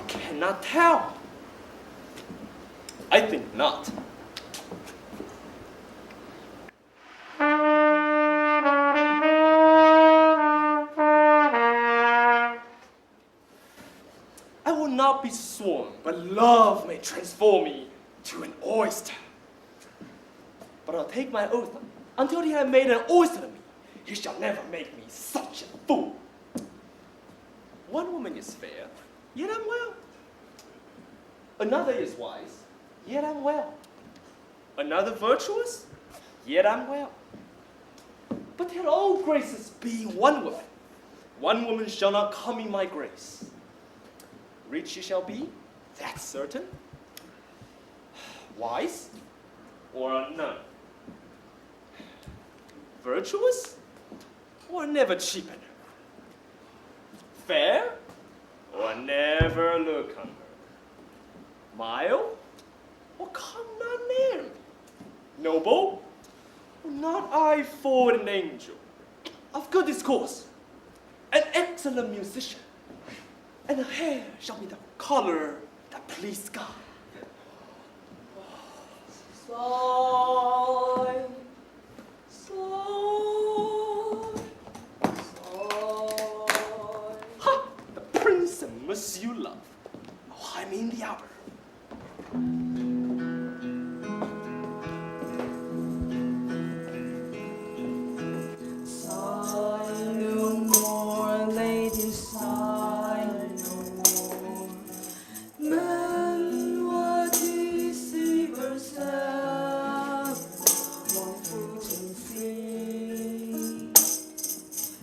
cannot tell. I think not. I will not be sworn, but love may transform me to an oyster. But I'll take my oath, until he had made an oyster of me, he shall never make me such a fool. One woman is fair, yet unwell. Another is wise, yet unwell. Another virtuous, yet unwell. But let all graces be one woman. One woman shall not come in my grace. Rich she shall be, that's certain. Wise or none. Virtuous or never cheapen her. Fair or never look on her. Mild or come not near me. Noble or not I forward an angel. Of good discourse, an excellent musician. And her hair shall be the color that pleased God. Sigh, sigh, sigh. Ha! The prince and miss you love. Oh, I'm in the hour. Sigh no more, lady, sigh no more. Men were deceivers, have one foot in sea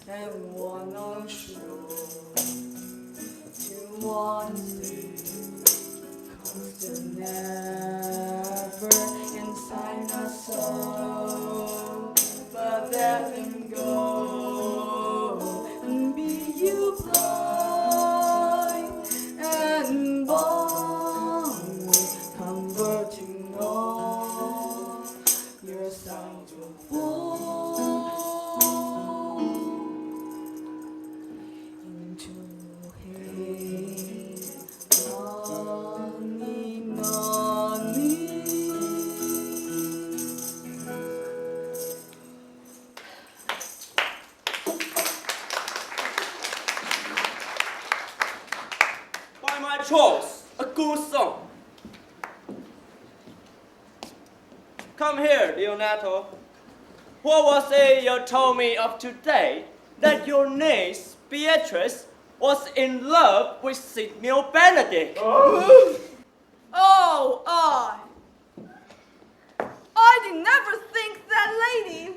and one on shore. To one thing comes to never inside my soul, but let them go and be you blind and born, convert to know your sound of war into hate. Nani, nani. By my choice, a good song. Come here, Leonardo. What was it you told me of today that your niece, Beatrice, was in love with Signor Benedict? Oh, I did never think that lady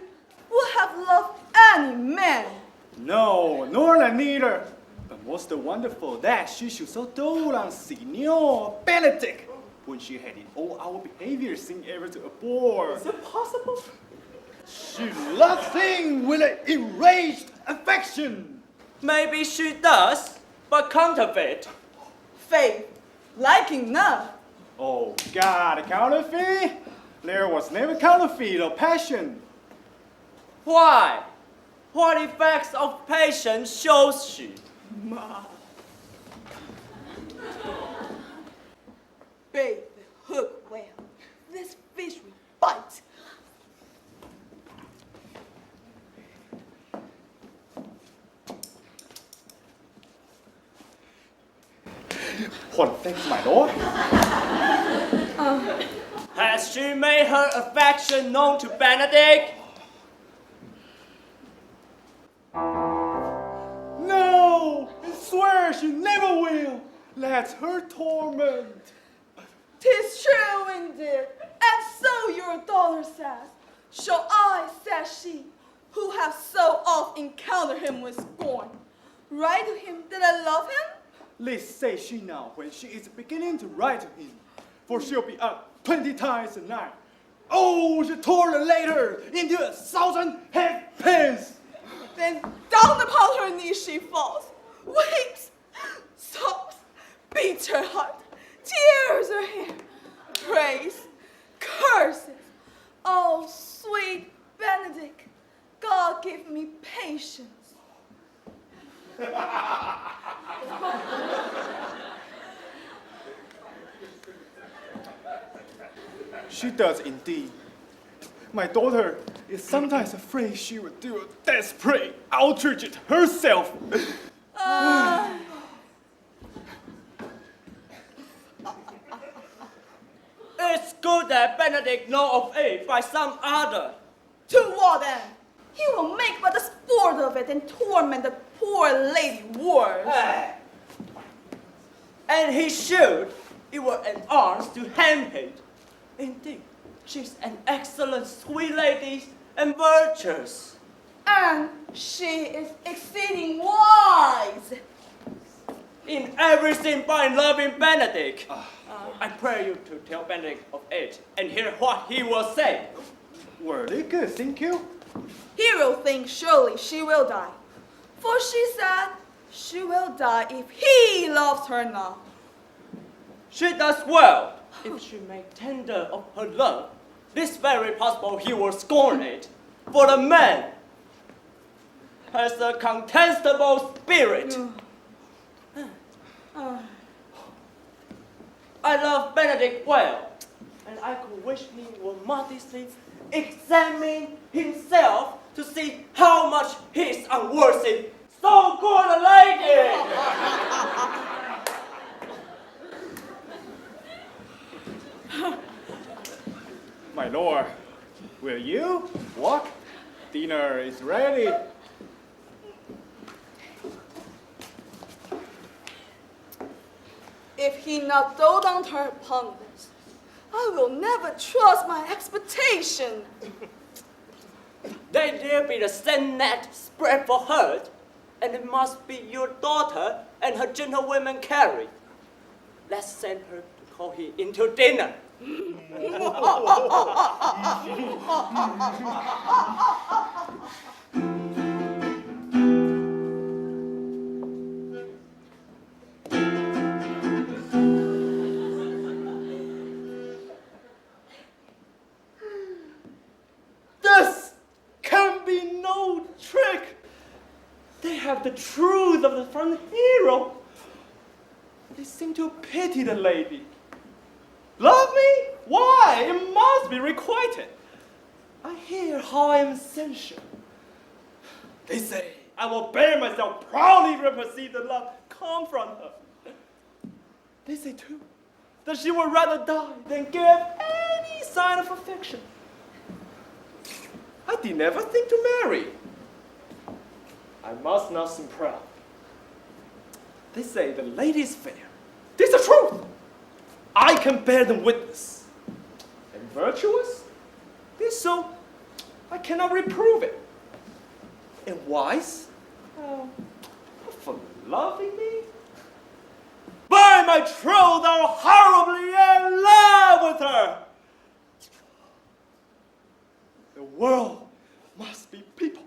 would have loved any man. No, nor neither. But most wonderful that she should so dote on Signor Benedict when she had in all our behavior seemed ever to abhor. Is it possible? She loves him with an enraged affection. Maybe she does, but counterfeit. Faith, liking none. Oh God, counterfeit? There was never counterfeit of passion. Why? What effects of patience shows she? Bait the hook well. This fish will bite. What thanks, my lord? Has she made her affection known to Benedict? No! I swear she never will. That's her torment. 'Tis true indeed, and so your daughter says. Shall I, says she, who have so oft encountered him with scorn, write to him that I love him? Let's say she now when she is beginning to write to him, for she'll be up 20 times a night. Oh, she tore the letter into 1,000 half pence. Then down upon her knees she falls, weeps, sobs, beats her heart, tears her hair, prays, curses. Oh, sweet Benedict, God give me patience. She does indeed. My daughter is sometimes afraid she will do a desperate outrage herself. It's good that Benedict know of it by some other. To what end? He will make but a sport of it and torment the poor lady worse. And he should. It were an arms to hang him. Indeed, she's an excellent sweet lady and virtuous. And she is exceeding wise. In everything by loving Benedict. I pray you to tell Benedict of it and hear what he will say. Very good, thank you. He will think surely she will die. For she said she will die if he loves her not. She does well. If she make tender of her love, this very possible he will scorn it. For the man has a contestable spirit. I love Benedict well, and I could wish he would modestly examine himself to see how much he is unworthy. So good a lady! My lord, will you walk? Dinner is ready. If he not dote on her upon this, I will never trust my expectation. Then there be the same net spread for her, and it must be your daughter and her gentlewoman carry. Let's send her to call him into dinner. This can be no trick. They have the truth of the front hero. They seem to pity the lady. Love me? Why? It must be requited. I hear how I am censured. They say I will bear myself proudly represent the love come from her. They say too that she would rather die than give any sign of affection. I did never think to marry. I must not seem proud. They say the lady is fair. This is the truth. I can bear them witness. And virtuous? This so I cannot reprove it. And wise? Oh, for loving me? By my troth, I'm horribly in love with her. The world must be people.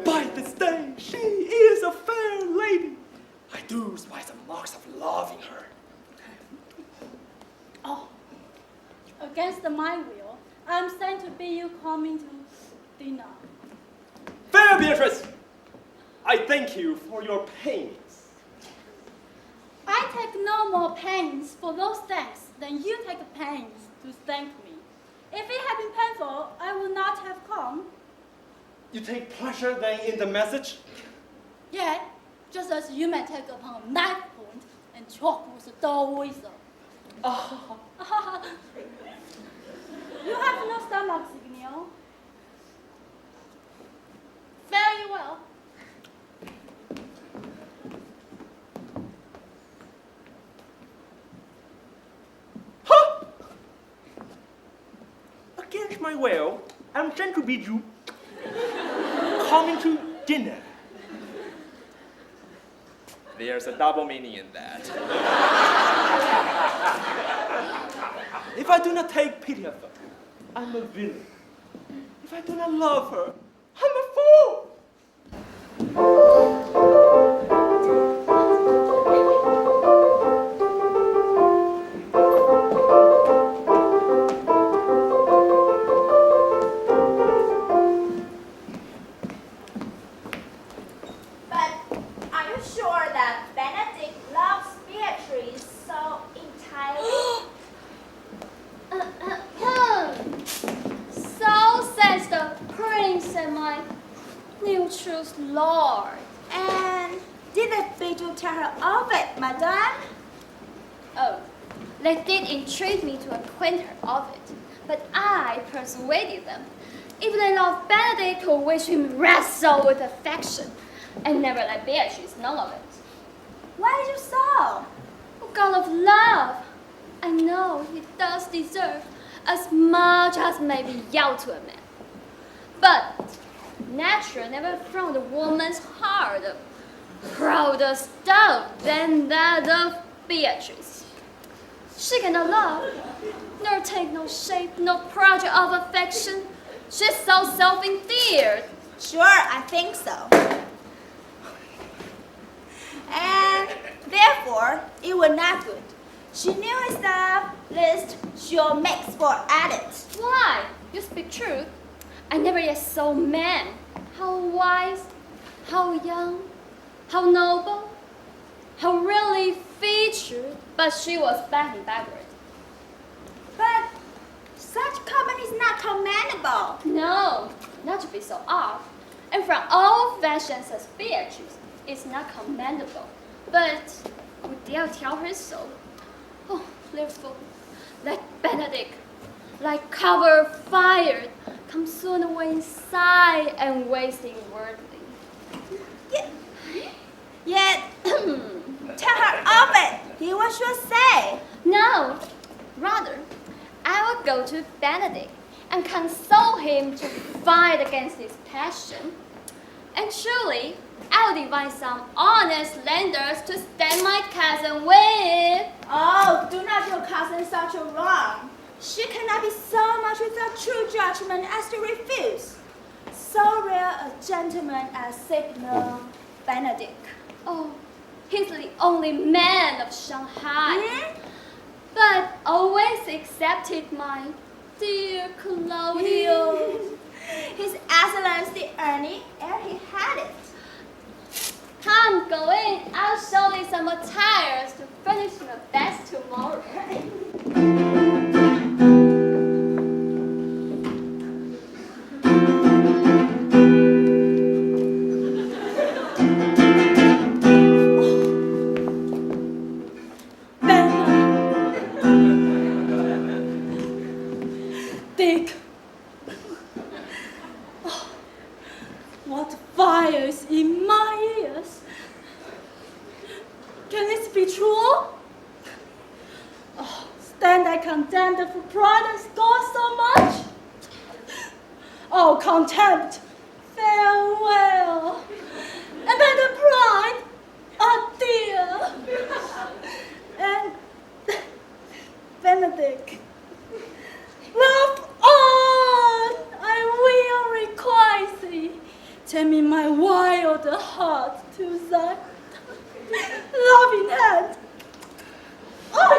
By this day, she is a fair lady. I do spy some marks of loving her. Oh, against my will, I'm sent to bid you coming to dinner. Fair Beatrice, I thank you for your pains. I take no more pains for those thanks than you take pains to thank me. If it had been painful, I would not have come. You take pleasure then in the message? Yet, just as you may take upon a knife point and chalk with a dull whistle. You have no stomach, Signor. Very well. Huh? Against my will, I'm sent to bid you coming to dinner. There's a double meaning in that. If I do not take pity of her, I'm a villain. If I do not love her, I'm a fool. But are you sure and my new truth, Lord. And did the Beidou tell her of it, madame? Oh, they did entreat me to acquaint her of it, but I persuaded them. If they love Benedict, who wish him wrestle with affection, and never let Beatrice know of it. Why did you so? Oh, God of love, I know he does deserve as much as may be yelled to a man. But nature never found a woman's heart prouder stone than that of Beatrice. She cannot love, nor take no shape, no project of affection. She's so self-endeared. Sure, I think so. And therefore, it was not good. She knew herself, lest she'll make sport at it. Why? You speak truth. I never yet saw man. How wise, how young, how noble, how really featured, but she was bending backward. But such company is not commendable. No, not to be so off. And from all fashions as Beatrice is not commendable. But we dare tell her so. Oh, therefore, like Benedict, like cover fired, come soon away inside and wasting wordly. Yet, tell her of it. Hear what she'll say. No, rather, I will go to Benedict and console him to fight against his passion. And surely, I'll divide some honest lenders to stand my cousin with. Oh, do not do cousin such a wrong. She cannot be so much without true judgment as to refuse. So rare a gentleman as signal Benedict. Oh, he's the only man of Shanghai. Hmm? But always accepted my dear Claudio. His Excellency Ernie, ere he had it. Come, go in. I'll show thee some attires to furnish your best tomorrow. Dick. Oh, what fires in my ears. Can this be true? Oh, stand I condemned for pride and scorn so much? Oh, contempt, farewell. And then the pride, adieu. And Benedict, love on, I will requite thee. Tell me my wild heart to thy loving hand. Oh,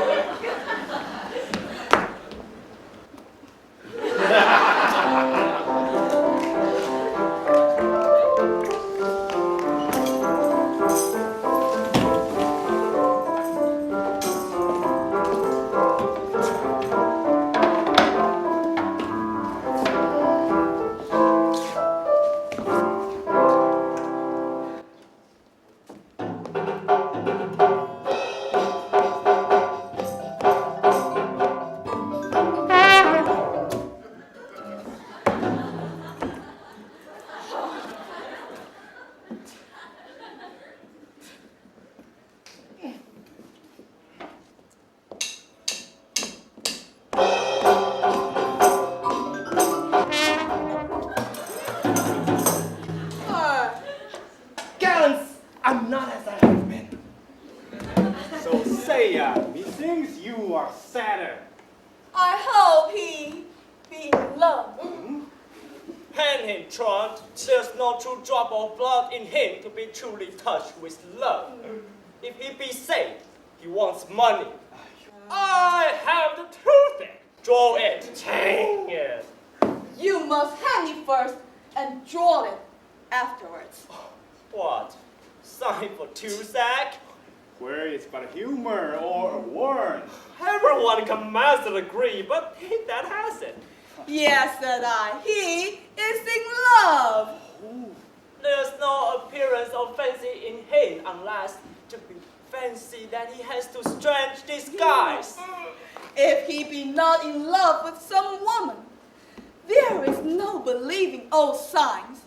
Gallants, I'm not as I have been. So say, methinks you are sadder. I hope he be in love. Hang him, Trant. There's no true drop of blood in him to be truly touched with love. If he be saved, he wants money. I have the truth. Draw it, hang it. You must hang it first and draw it afterwards. What? Sign for two sack? Where is but humor or a warn? Everyone can master agree, but he that has it. Yes, said I, he is in love. no fancy in him unless to be fancy that he has to strange disguise. If he be not in love with some woman, there is no believing old signs.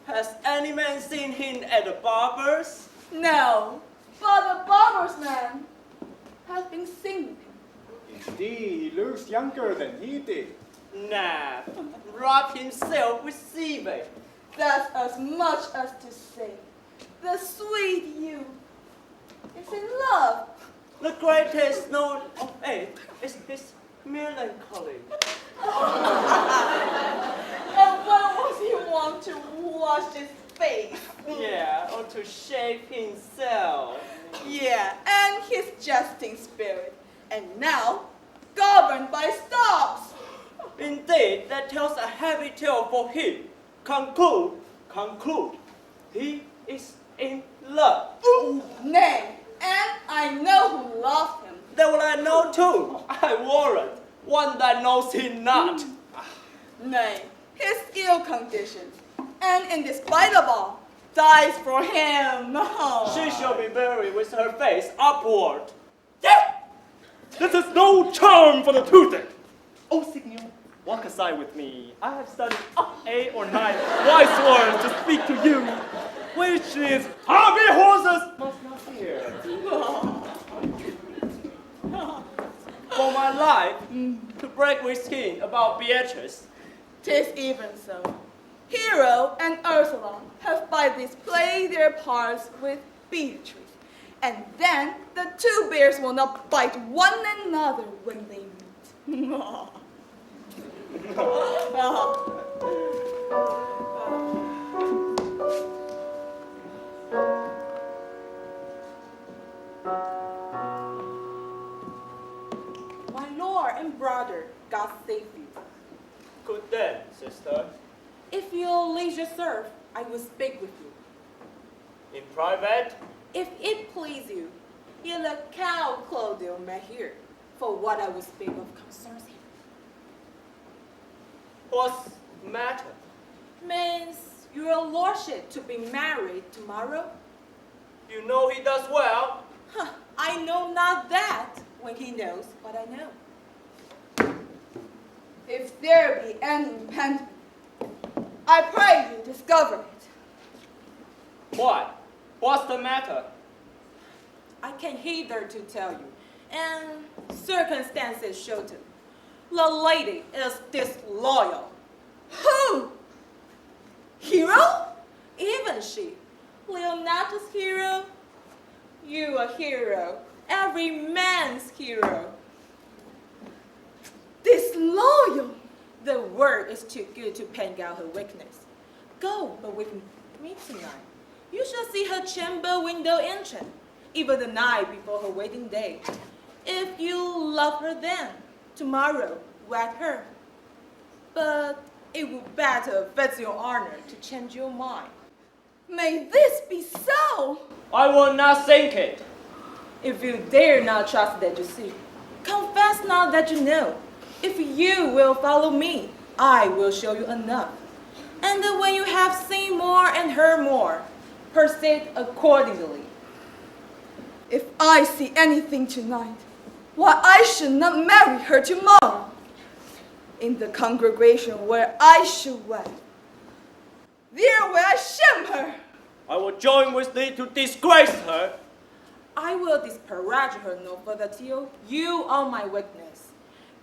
Has any man seen him at the barber's? No, but the barber's man has been seeing him. Indeed, he looks younger than he did. Nah, rub himself with seaweed. That's as much as to say, the sweet youth is in love. The greatest note of it is his melancholy. And when was he want to wash his face? Yeah, or to shave himself. Yeah, and his jesting spirit. And now, governed by stops. Indeed, that tells a heavy tale for him. Conclude. He is in love. Nay, and I know who loved him. That will I know too. I warrant one that knows him not. Nay, his ill condition, and in despite of all, dies for him. She shall be buried with her face upward. Yeah! This is no charm for the toothache. Oh, Signor, walk aside with me. I have studied 8 or 9 wise words to speak to you, which is happy horses must not fear. For my life, to break with skin about Beatrice. 'Tis even so. Hero and Ursula have by this played their parts with Beatrice, and then the two bears will not bite one another when they meet. My lord and brother, God save you. Good then, sister. If you'll leisure serve, I will speak with you. In private, If it please you, you'll account Claudio may hear, for what I will speak of concerns him. what's the matter? Means your lordship to be married tomorrow? You know he does well. Huh, I know not that when he knows what I know. If there be any impediment, I pray you discover it. What? What's the matter? I can hitherto tell you, and circumstances show to. The lady is disloyal. Who? Hero? Even she, Leonato's hero, you a hero, every man's hero. Disloyal? The word is too good to paint out her weakness. Go but with me tonight. You shall see her chamber window entrance, even the night before her wedding day. If you love her then, tomorrow wed her. But it would better fit your honor to change your mind. May this be so. I will not think it. If you dare not trust that you see, confess not that you know. If you will follow me, I will show you enough. And then when you have seen more and heard more, proceed accordingly. If I see anything tonight, why I should not marry her tomorrow. In the congregation where I should wed, there will I shame her. I will join with thee to disgrace her. I will disparage her no further till you are my witness.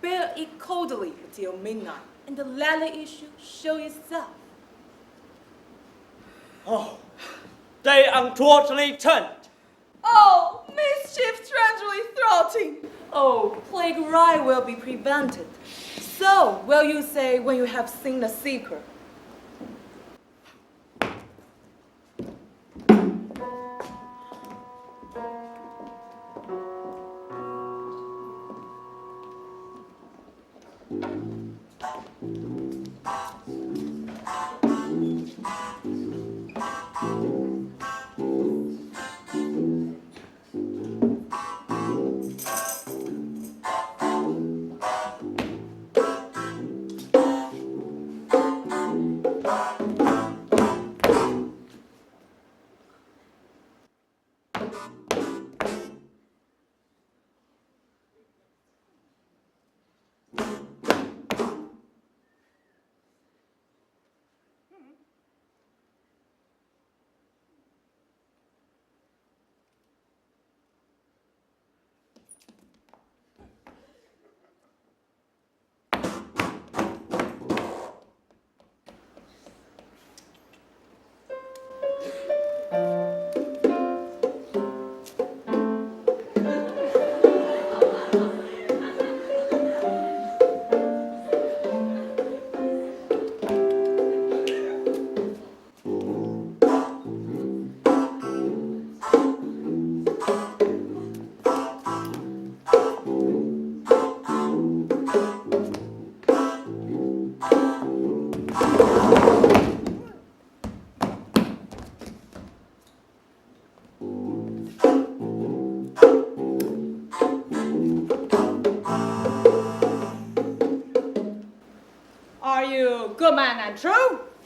Bear it coldly until midnight, and the latter issue show itself. Oh, they untowardly turned. Oh, mischief strangely thwarting. Oh, plague right will be prevented. So will you say when you have seen the seeker.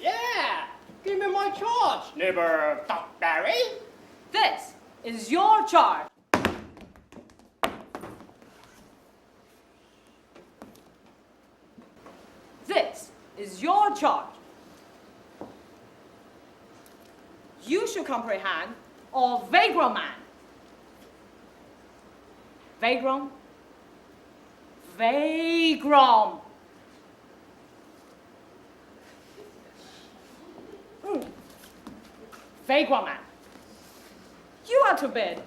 Yeah, give me my charge, neighbor Duckberry. This is your charge. This is your charge. You should comprehend all vagrant man. Vagrant. Vagrant. Vagrant man. You are to bid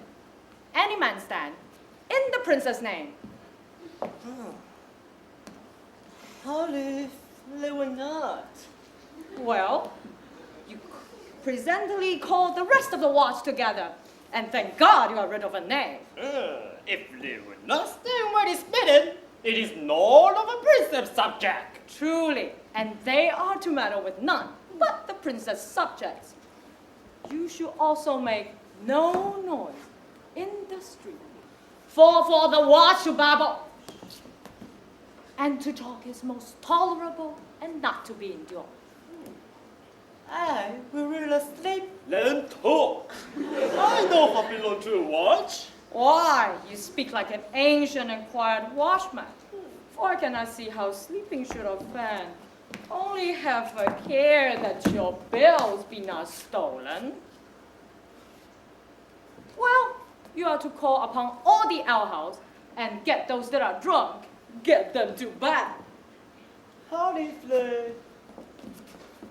any man stand in the prince's name. How if they were not? Well, you presently call the rest of the watch together, and thank God you are rid of a name. If they would not stay where it is bidden, it is none of a prince's subject. Truly, and they are to meddle with none but the prince's subjects. You should also make no noise in the street, for the watch to babble, and to talk is most tolerable and not to be endured. I will really sleep. Let them talk. I know how belong to a watch. Why, you speak like an ancient and quiet watchman. For I cannot see how sleeping should offend. Only have a care that your bills be not stolen. Well, you are to call upon all the alehouse and get those that are drunk, get them to bed. How if they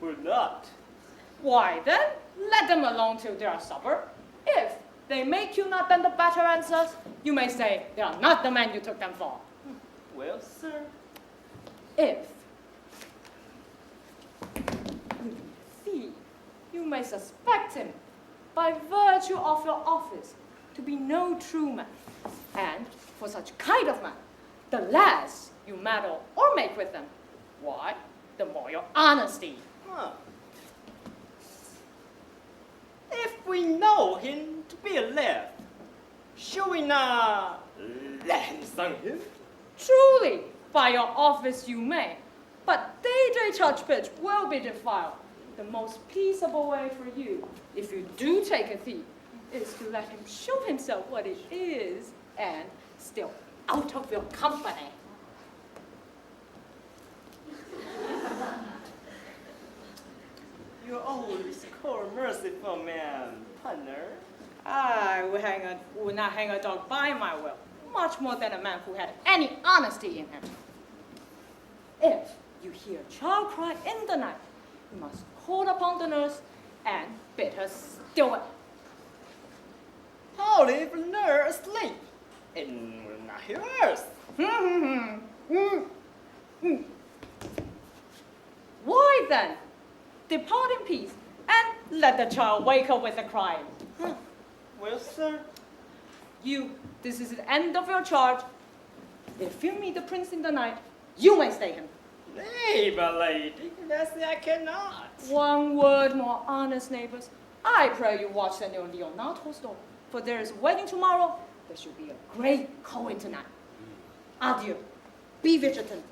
were not? Why then, let them alone till their supper. If they make you not then the better answers, you may say they are not the man you took them for. Well, sir. If see, you may suspect him by virtue of your office to be no true man. And for such kind of man, the less you meddle or make with them, why, the more your honesty. Huh. If we know him to be a left, should we not let him sing him? Truly, by your office you may, but day touch pitch will be defiled. The most peaceable way for you, if you do take a thief, is to let him show himself what it is, and still out of your company. You always call a merciful man, partner. I would not hang a dog by my will, much more than a man who had any honesty in him. If you hear a child cry in the night, you must call upon the nurse and bid her still it. How if nurse asleep and will not hear us? Why then, depart in peace and let the child wake up with a cry. Well, sir. This is the end of your charge. If you meet the prince in the night, you may stay him. Nay, my lady, that's I cannot. One word more, honest neighbors. I pray you watch Senor Leonardo's door, for there is a wedding tomorrow. There should be a great calling tonight. Adieu. Be vigilant.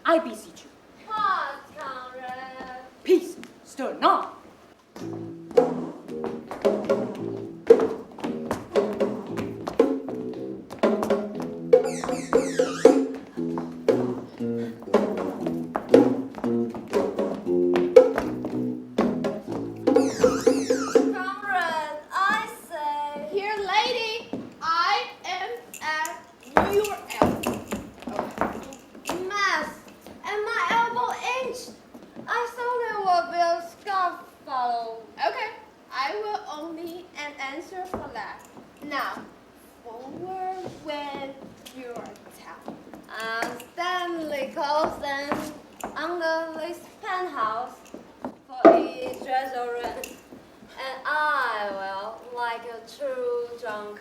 I beseech you. Pause, Conrad. Peace. Stir not. Conrad, I say. Here, lady, I am at your elbow. Mass, and my elbow inched. I thought there would be a scarf follow. Okay, I will only an answer for that. Now, forward with your towel. Stanley Colson under this penthouse for each restaurant. And I will, like a true drunk,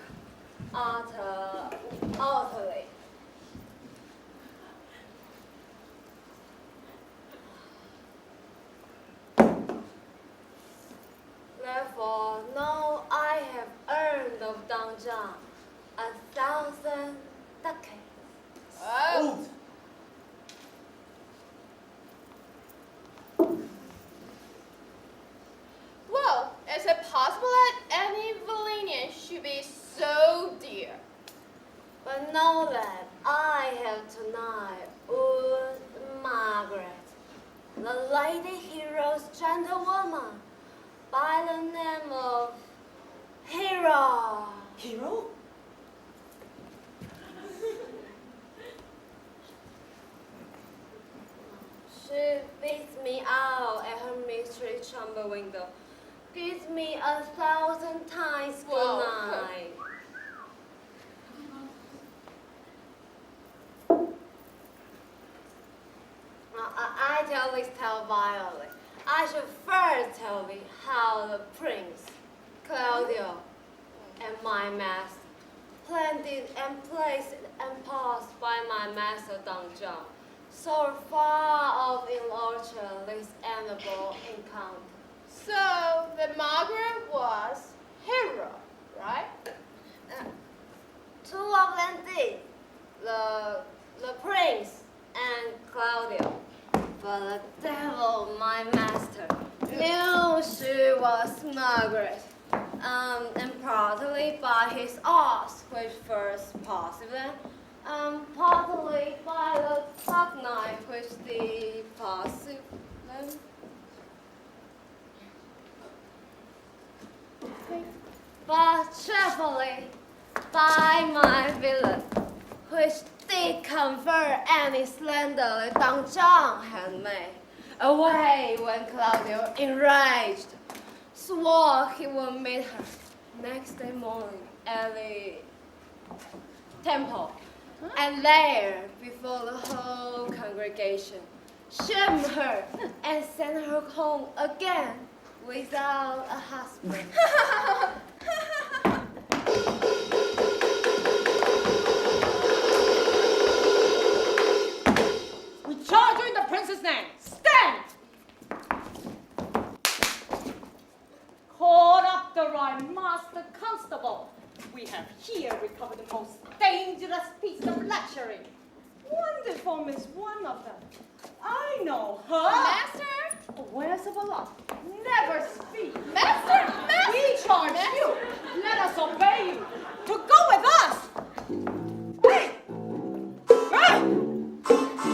utterly. Therefore, know I have earned of Don John 1,000 ducats. know that I have tonight with Margaret, the lady hero's gentlewoman, by the name of Hero. Hero? She beats me out at her mystery chamber window, gives me 1,000 times good Whoa. night. I tell this tale violently. I should first tell thee how the prince, Claudio, and my master, planned it and placed and passed by my master Don John, so far off in orchard this amicable encounter. So the Margaret was Hero, right? Two of them did, the prince and Claudio. But the devil, my master, knew she was Margaret, and partly by his arts, which first passive them, partly by the tuck knife, which the passive them. But cheerfully by my villain, which did convert any slender Don John had made, away when Claudio, enraged, swore he would meet her next day morning at the temple, and there, before the whole congregation, shame her and send her home again without a husband. We charge you in the prince's name. Stand! Call up the right master constable. We have here recovered the most dangerous piece of luxury. Wonderful is one of them. I know her. Master? Where's the blood? Never speak. Master! We charge you. Let us obey you. To go with us. Hey! Hey!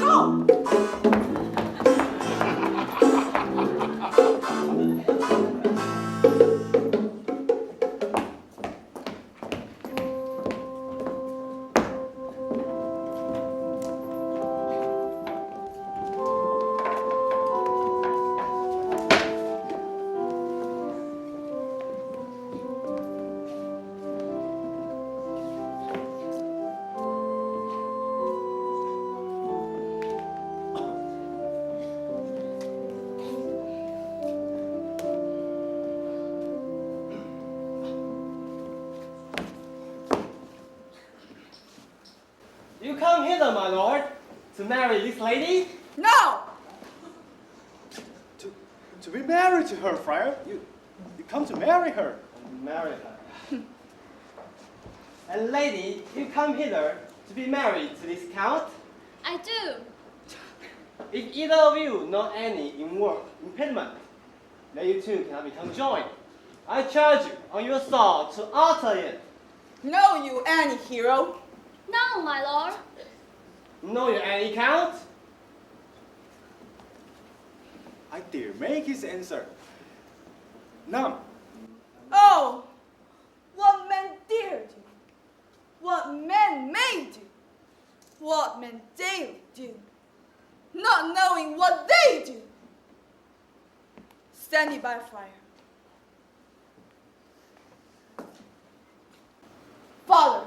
Go! You come hither, my lord, to marry this lady? No! To be married to her, friar. You come to marry her. Marry her. And lady, you come hither to be married to this count? I do. If either of you know any in work impediment, then you two cannot become joined. I charge you on your soul to alter it. Know you any hero? No, my lord. Know you any count? I dare make his answer. None. Oh, what men dare do, what men may do, what men daily do, not knowing what they do. Standing by fire. Father,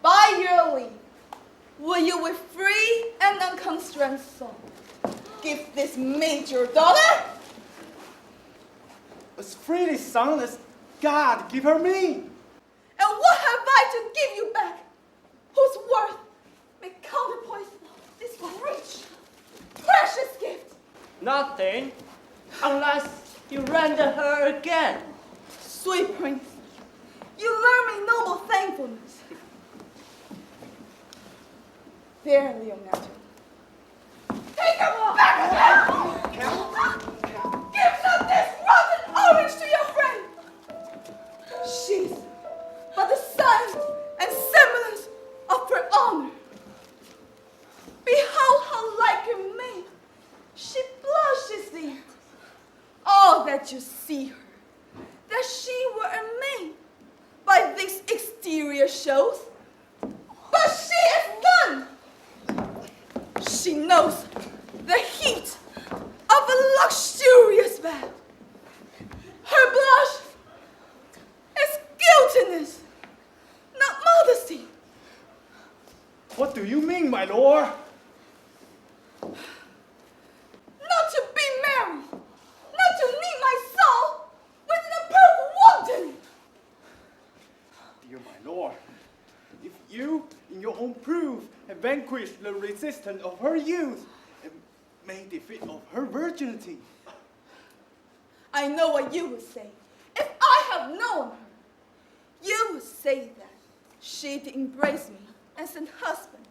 by your leave, will you with free and unconstrained soul give this maid your daughter? As freely son as God give her me. And what have I to give you back, whose worth may counterpoise this rich, precious gift? Nothing, unless you render her again. Sweet prince, you learn me noble thankfulness. There, Leonardo. Take her back now! Give not this rotten orange to your friend! She's but the sign and semblance of her see her, that she were a maid by these exterior shows. But she is none. She knows the heat of a luxurious bath. Her blush is guiltiness, not modesty. What do you mean, my lord? Not to be married, not to need my soul with an approved wanton. Dear my lord, if you, in your own proof, have vanquished the resistance of her youth and made defeat of her virginity, I know what you would say. If I have known her, you would say that she'd embrace me as an husband,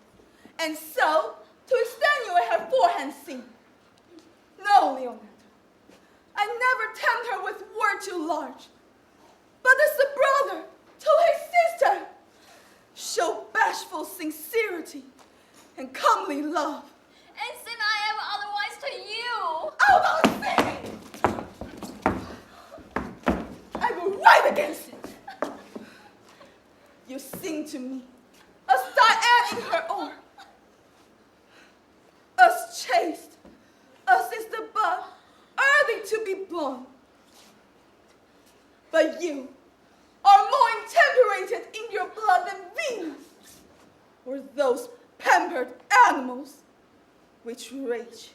and so to extenuate her forehand sin. No, Leonardo, I never tempt her with word too large, but as a brother to his sister, show bashful sincerity and comely love. And sin I am otherwise to you. Out of sin! I will write against it. You sing to me as Diane in her oar, as chaste as is the bud early to be blown. But you are more intemperated in your blood than Venus, or those pampered animals which rage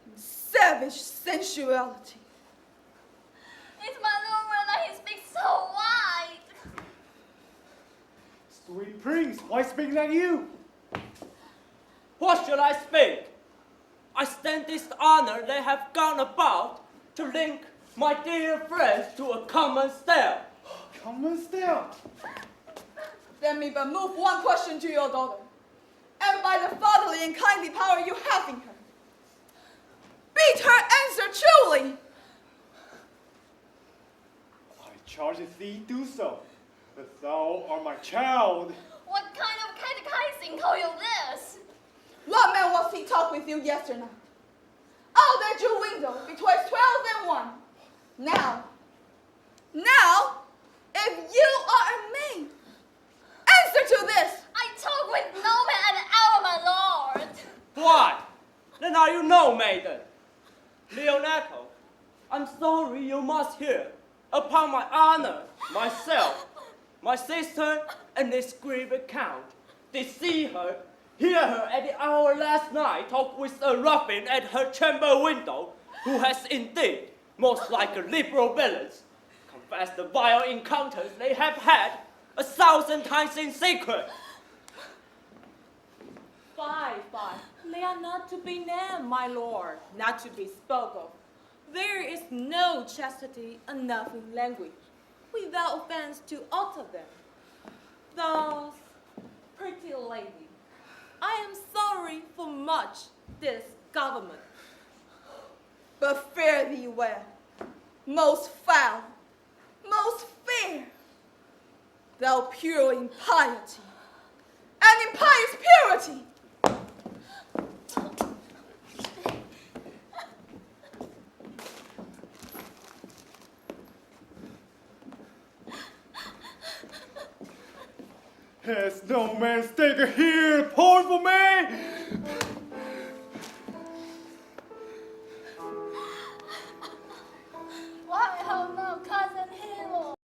in savage sensuality. It's my Lord Will that he speaks so wide. sweet prince, why speak like you? What shall I speak? I stand this honor they have gone about to link my dear friends to a common step. Common still. Let me but move one question to your daughter, and by the fatherly and kindly power you have in her, bid her answer truly. I charge thee do so, as thou art my child. What kind of catechizing call you this? What man was he talk with you yesterday? Out at your window between 12 and 1. Now, if you are a maid, answer to this. I talk with no man an hour, my lord. Why? Then are you no maiden? Leonato, I'm sorry you must hear, upon my honor, myself, my sister, and this grieved account, did see her, hear her at the hour last night talk with a ruffian at her chamber window, who has indeed, most like a liberal villains, confessed the vile encounters they have had 1,000 times in secret. Fie. They are not to be named, my lord, not to be spoke of. There is no chastity enough in language, without offense to utter them. Thus, pretty lady, I am sorry for much this government. But fare thee well, most foul, most fair, thou pure in piety, and in pious purity. Has no man stake here, point for me?